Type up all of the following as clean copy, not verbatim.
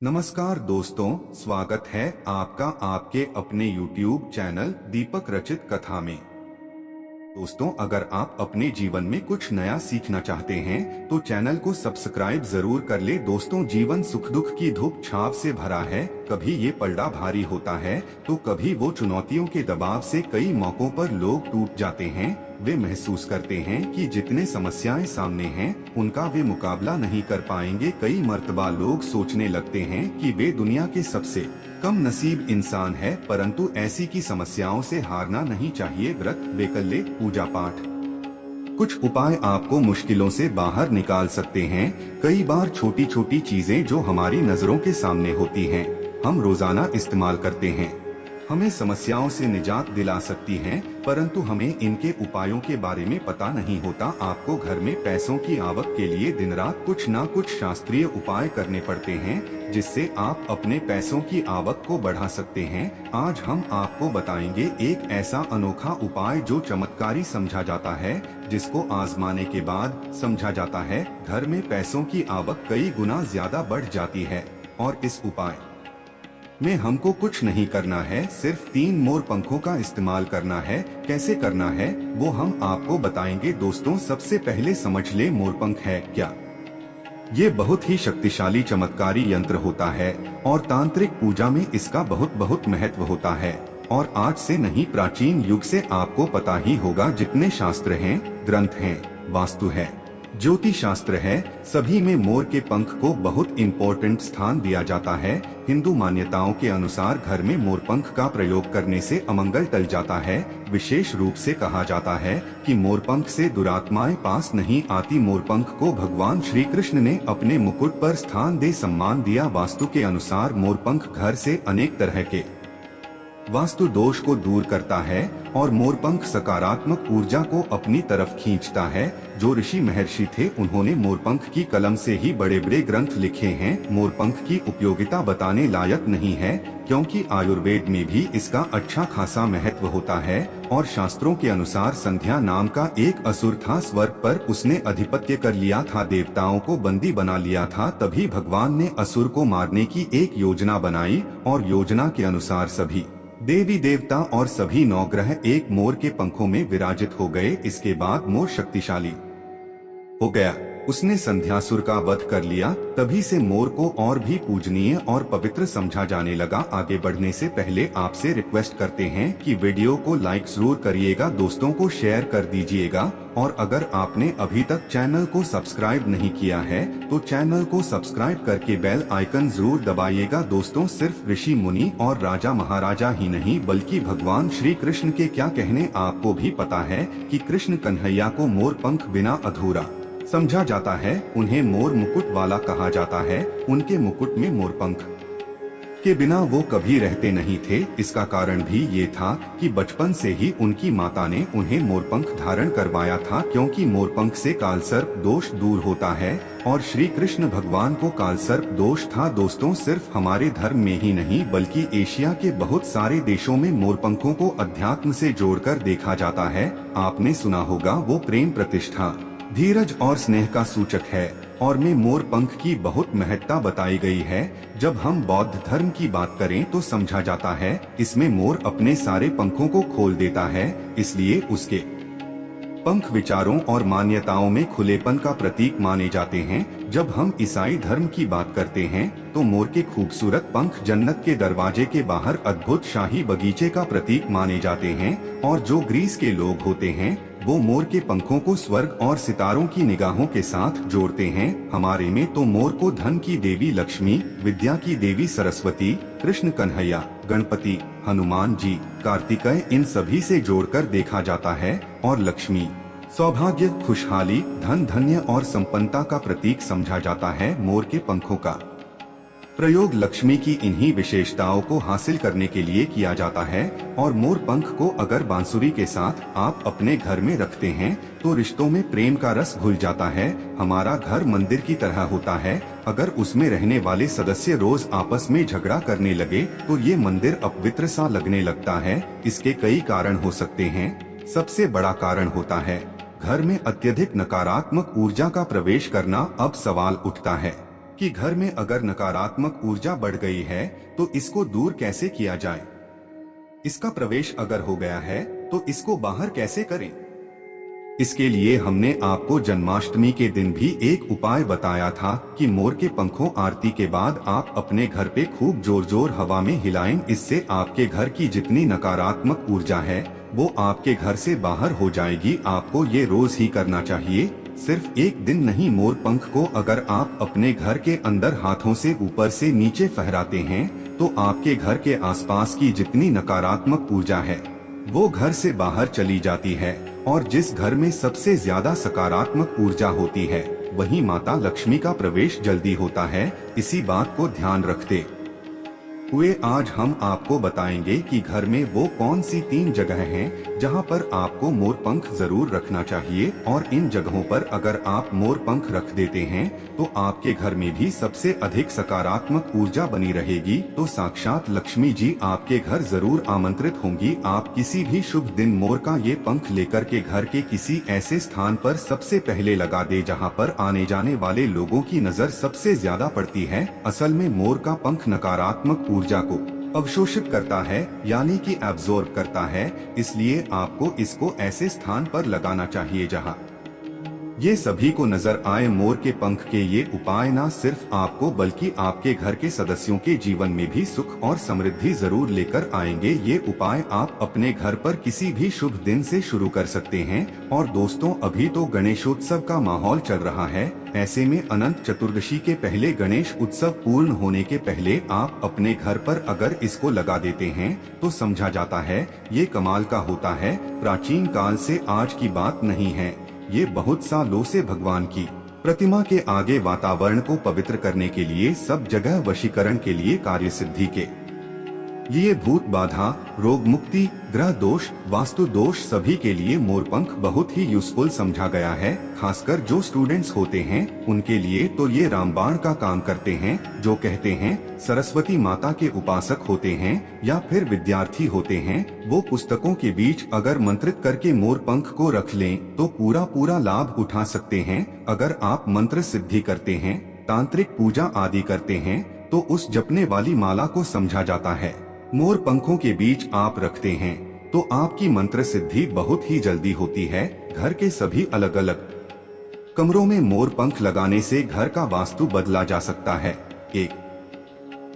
नमस्कार दोस्तों, स्वागत है आपका आपके अपने YouTube चैनल दीपक रचित कथा में। दोस्तों, अगर आप अपने जीवन में कुछ नया सीखना चाहते हैं तो चैनल को सब्सक्राइब जरूर कर ले। दोस्तों, जीवन सुख दुख की धूप छाव से भरा है। कभी ये पलड़ा भारी होता है तो कभी वो चुनौतियों के दबाव से कई मौकों पर लोग टूट जाते हैं। वे महसूस करते हैं कि जितने समस्याएं सामने हैं उनका वे मुकाबला नहीं कर पाएंगे। कई मर्तबा लोग सोचने लगते हैं कि वे दुनिया के सबसे कम नसीब इंसान है, परंतु ऐसी की समस्याओं से हारना नहीं चाहिए। व्रत, वैकल्य, पूजा पाठ, कुछ उपाय आपको मुश्किलों से बाहर निकाल सकते हैं। कई बार छोटी छोटी चीजें जो हमारी नजरों के सामने होती हैं, हम रोजाना इस्तेमाल करते हैं, हमें समस्याओं से निजात दिला सकती हैं, परंतु हमें इनके उपायों के बारे में पता नहीं होता। आपको घर में पैसों की आवक के लिए दिन रात कुछ न कुछ शास्त्रीय उपाय करने पड़ते हैं, जिससे आप अपने पैसों की आवक को बढ़ा सकते हैं। आज हम आपको बताएंगे एक ऐसा अनोखा उपाय जो चमत्कारी समझा जाता है, जिसको आजमाने के बाद समझा जाता है घर में पैसों की आवक कई गुना ज्यादा बढ़ जाती है। और इस उपाय में हमको कुछ नहीं करना है, सिर्फ 3 मोर पंखों का इस्तेमाल करना है। कैसे करना है वो हम आपको बताएंगे। दोस्तों, सबसे पहले समझ ले, मोरपंख है क्या। ये बहुत ही शक्तिशाली चमत्कारी यंत्र होता है और तांत्रिक पूजा में इसका बहुत महत्व होता है। और आज से नहीं, प्राचीन युग से आपको पता ही होगा। जितने शास्त्र हैं, ग्रंथ हैं, वास्तु है, ज्योतिष शास्त्र है, सभी में मोर के पंख को बहुत इम्पोर्टेंट स्थान दिया जाता है। हिंदू मान्यताओं के अनुसार घर में मोर पंख का प्रयोग करने से अमंगल टल जाता है। विशेष रूप से कहा जाता है कि मोर पंख से दुरात्माएं पास नहीं आती। मोर पंख को भगवान श्री कृष्ण ने अपने मुकुट पर स्थान दे सम्मान दिया। वास्तु के अनुसार मोर पंख घर से अनेक तरह के वास्तु दोष को दूर करता है और मोरपंख सकारात्मक ऊर्जा को अपनी तरफ खींचता है। जो ऋषि महर्षि थे, उन्होंने मोरपंख की कलम से ही बड़े बड़े ग्रंथ लिखे हैं। मोरपंख की उपयोगिता बताने लायक नहीं है, क्योंकि आयुर्वेद में भी इसका अच्छा खासा महत्व होता है। और शास्त्रों के अनुसार संध्या नाम का एक असुर था, स्वर्ग पर उसने अधिपत्य कर लिया था, देवताओं को बंदी बना लिया था। तभी भगवान ने असुर को मारने की एक योजना बनाई और योजना के अनुसार सभी देवी देवता और सभी नवग्रह एक मोर के पंखों में विराजित हो गए। इसके बाद मोर शक्तिशाली हो गया, उसने संध्यासुर का वध कर लिया। तभी से मोर को और भी पूजनीय और पवित्र समझा जाने लगा। आगे बढ़ने से पहले आपसे रिक्वेस्ट करते हैं कि वीडियो को लाइक जरूर करिएगा, दोस्तों को शेयर कर दीजिएगा। और अगर आपने अभी तक चैनल को सब्सक्राइब नहीं किया है तो चैनल को सब्सक्राइब करके बेल आइकन जरूर दबाइएगा। दोस्तों, सिर्फ ऋषि मुनि और राजा महाराजा ही नहीं, बल्कि भगवान श्री कृष्ण के क्या कहने आपको भी पता है कि कृष्ण कन्हैया को मोर पंख बिना अधूरा समझा जाता है। उन्हें मोर मुकुट वाला कहा जाता है। उनके मुकुट में मोर पंख के बिना वो कभी रहते नहीं थे। इसका कारण भी ये था कि बचपन से ही उनकी माता ने उन्हें मोरपंख धारण करवाया था, क्योंकि मोरपंख से कालसर्प दोष दूर होता है और श्री कृष्ण भगवान को कालसर्प दोष था। दोस्तों, सिर्फ हमारे धर्म में ही नहीं बल्कि एशिया के बहुत सारे देशों में मोरपंखों को अध्यात्म से जोड़कर देखा जाता है। आपने सुना होगा, वो प्रेम, प्रतिष्ठा, धीरज और स्नेह का सूचक है। और में मोर पंख की बहुत महत्ता बताई गई है। जब हम बौद्ध धर्म की बात करें तो समझा जाता है इसमें मोर अपने सारे पंखों को खोल देता है, इसलिए उसके पंख विचारों और मान्यताओं में खुलेपन का प्रतीक माने जाते हैं। जब हम ईसाई धर्म की बात करते हैं तो मोर के खूबसूरत पंख जन्नत के दरवाजे के बाहर अद्भुत शाही बगीचे का प्रतीक माने जाते हैं। और जो ग्रीस के लोग होते हैं वो मोर के पंखों को स्वर्ग और सितारों की निगाहों के साथ जोड़ते हैं। हमारे में तो मोर को धन की देवी लक्ष्मी, विद्या की देवी सरस्वती, कृष्ण कन्हैया, गणपति, हनुमान जी, कार्तिकेय, इन सभी से जोड़कर देखा जाता है। और लक्ष्मी, सौभाग्य, खुशहाली, धन, धन्य और संपन्नता का प्रतीक समझा जाता है। मोर के पंखों का प्रयोग लक्ष्मी की इन्हीं विशेषताओं को हासिल करने के लिए किया जाता है। और मोर पंख को अगर बांसुरी के साथ आप अपने घर में रखते हैं तो रिश्तों में प्रेम का रस घुल जाता है। हमारा घर मंदिर की तरह होता है। अगर उसमें रहने वाले सदस्य रोज आपस में झगड़ा करने लगे तो ये मंदिर अपवित्र सा लगने लगता है। इसके कई कारण हो सकते हैं। सबसे बड़ा कारण होता है घर में अत्यधिक नकारात्मक ऊर्जा का प्रवेश करना। अब सवाल उठता है कि घर में अगर नकारात्मक ऊर्जा बढ़ गई है तो इसको दूर कैसे किया जाए। इसका प्रवेश अगर हो गया है तो इसको बाहर कैसे करें। इसके लिए हमने आपको जन्माष्टमी के दिन भी एक उपाय बताया था कि मोर के पंखों आरती के बाद आप अपने घर पे खूब जोर जोर हवा में हिलाएं। इससे आपके घर की जितनी नकारात्मक ऊर्जा है वो आपके घर से बाहर हो जाएगी। आपको ये रोज ही करना चाहिए, सिर्फ एक दिन नहीं। मोर पंख को अगर आप अपने घर के अंदर हाथों से ऊपर से नीचे फहराते हैं तो आपके घर के आसपास की जितनी नकारात्मक ऊर्जा है वो घर से बाहर चली जाती है। और जिस घर में सबसे ज्यादा सकारात्मक ऊर्जा होती है वहीं माता लक्ष्मी का प्रवेश जल्दी होता है। इसी बात को ध्यान रखते हुए आज हम आपको बताएंगे कि घर में वो कौन सी 3 जगह हैं जहां पर आपको मोर पंख जरूर रखना चाहिए। और इन जगहों पर अगर आप मोर पंख रख देते हैं तो आपके घर में भी सबसे अधिक सकारात्मक ऊर्जा बनी रहेगी। तो साक्षात लक्ष्मी जी आपके घर जरूर आमंत्रित होंगी। आप किसी भी शुभ दिन मोर का ये पंख लेकर के घर के किसी ऐसे स्थान पर सबसे पहले लगा दे जहाँ पर आने जाने वाले लोगों की नजर सबसे ज्यादा पड़ती है। असल में मोर का पंख नकारात्मक ऊर्जा को अवशोषित करता है, यानी कि एब्जॉर्ब करता है। इसलिए आपको इसको ऐसे स्थान पर लगाना चाहिए जहां ये सभी को नजर आए। मोर के पंख के ये उपाय न सिर्फ आपको बल्कि आपके घर के सदस्यों के जीवन में भी सुख और समृद्धि जरूर लेकर आएंगे। ये उपाय आप अपने घर पर किसी भी शुभ दिन से शुरू कर सकते हैं। और दोस्तों, अभी तो गणेशोत्सव का माहौल चल रहा है। ऐसे में अनंत चतुर्दशी के पहले गणेश उत्सव पूर्ण होने के पहले आप अपने घर पर अगर इसको लगा देते हैं तो समझा जाता है ये कमाल का होता है। प्राचीन काल से आज की बात नहीं है, ये बहुत सालों से भगवान की प्रतिमा के आगे वातावरण को पवित्र करने के लिए, सब जगह वशीकरण के लिए, कार्य सिद्धि के लिए, भूत बाधा, रोग मुक्ति, ग्रह दोष, वास्तु दोष सभी के लिए मोरपंख बहुत ही यूजफुल समझा गया है। खासकर जो स्टूडेंट्स होते हैं उनके लिए तो ये रामबाण का काम करते हैं। जो कहते हैं सरस्वती माता के उपासक होते हैं या फिर विद्यार्थी होते हैं, वो पुस्तकों के बीच अगर मंत्रित करके मोरपंख को रख लें तो पूरा लाभ उठा सकते हैं। अगर आप मंत्र सिद्धि करते हैं, तांत्रिक पूजा आदि करते हैं तो उस जपने वाली माला को समझा जाता है मोर पंखों के बीच आप रखते हैं तो आपकी मंत्र सिद्धि बहुत ही जल्दी होती है। घर के सभी अलग अलग कमरों में मोर पंख लगाने से घर का वास्तु बदला जा सकता है। 1.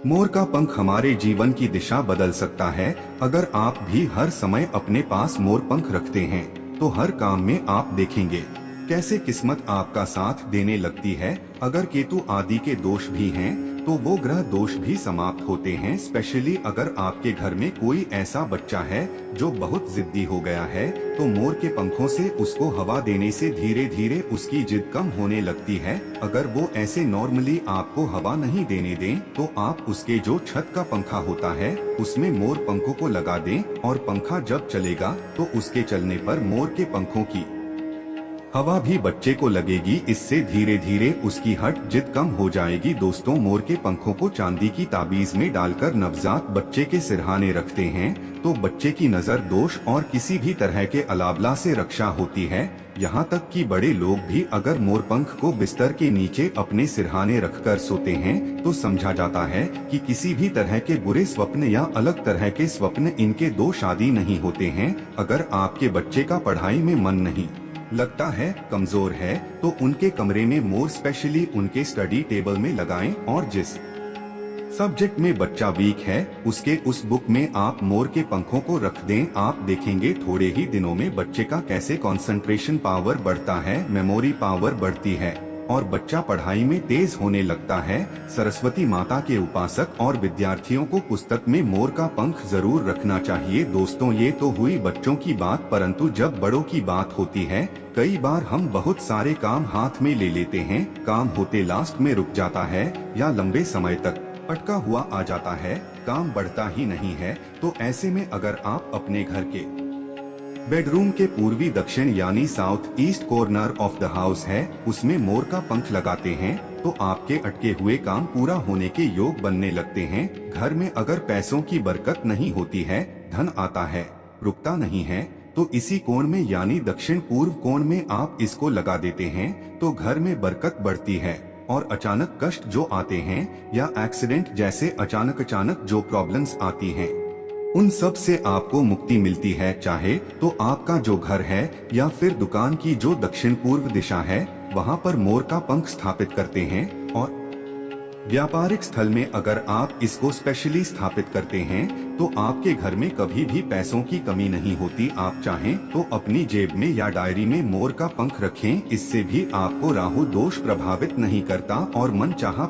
मोर का पंख हमारे जीवन की दिशा बदल सकता है। अगर आप भी हर समय अपने पास मोर पंख रखते हैं तो हर काम में आप देखेंगे कैसे किस्मत आपका साथ देने लगती है। अगर केतु आदि के दोष भी हैं तो वो ग्रह दोष भी समाप्त होते हैं। स्पेशली अगर आपके घर में कोई ऐसा बच्चा है जो बहुत जिद्दी हो गया है तो मोर के पंखों से उसको हवा देने से धीरे धीरे उसकी जिद कम होने लगती है। अगर वो ऐसे नॉर्मली आपको हवा नहीं देने दें तो आप उसके जो छत का पंखा होता है उसमें मोर पंखों को लगा दें और पंखा जब चलेगा तो उसके चलने पर मोर के पंखों की हवा भी बच्चे को लगेगी। इससे धीरे धीरे उसकी हट जिद कम हो जाएगी। दोस्तों, मोर के पंखों को चांदी की ताबीज में डालकर नवजात बच्चे के सिरहाने रखते हैं तो बच्चे की नजर दोष और किसी भी तरह के अलाबला से रक्षा होती है। यहाँ तक कि बड़े लोग भी अगर मोर पंख को बिस्तर के नीचे अपने सिरहाने रखकर सोते हैं तो समझा जाता है कि किसी भी तरह के बुरे स्वप्न या अलग तरह के स्वप्न इनके दोष आदि नहीं होते हैं। अगर आपके बच्चे का पढ़ाई में मन नहीं लगता है, कमजोर है, तो उनके कमरे में मोर स्पेशली उनके स्टडी टेबल में लगाएं और जिस सब्जेक्ट में बच्चा वीक है उसके उस बुक में आप मोर के पंखों को रख दें। आप देखेंगे थोड़े ही दिनों में बच्चे का कैसे कंसंट्रेशन पावर बढ़ता है, मेमोरी पावर बढ़ती है और बच्चा पढ़ाई में तेज होने लगता है। सरस्वती माता के उपासक और विद्यार्थियों को पुस्तक में मोर का पंख जरूर रखना चाहिए। दोस्तों, ये तो हुई बच्चों की बात, परंतु जब बड़ों की बात होती है कई बार हम बहुत सारे काम हाथ में ले लेते हैं, काम होते लास्ट में रुक जाता है या लंबे समय तक अटका हुआ आ जाता है, काम बढ़ता ही नहीं है। तो ऐसे में अगर आप अपने घर के बेडरूम के पूर्वी दक्षिण यानी south east corner of the house है उसमें मोर का पंख लगाते हैं तो आपके अटके हुए काम पूरा होने के योग बनने लगते हैं। घर में अगर पैसों की बरकत नहीं होती है, धन आता है रुकता नहीं है, तो इसी कोण में यानी दक्षिण पूर्व कोण में आप इसको लगा देते हैं तो घर में बरकत बढ़ती है और अचानक कष्ट जो आते हैं या एक्सीडेंट जैसे अचानक जो प्रॉब्लम्स आती हैं, उन सब से आपको मुक्ति मिलती है। चाहे तो आपका जो घर है या फिर दुकान की जो दक्षिण पूर्व दिशा है, वहाँ पर मोर का पंख स्थापित करते हैं, और व्यापारिक स्थल में अगर आप इसको स्पेशली स्थापित करते हैं तो आपके घर में कभी भी पैसों की कमी नहीं होती। आप चाहें तो अपनी जेब में या डायरी में मोर का पंख रखें, इससे भी आपको राहु दोष प्रभावित नहीं करता और मन चाहा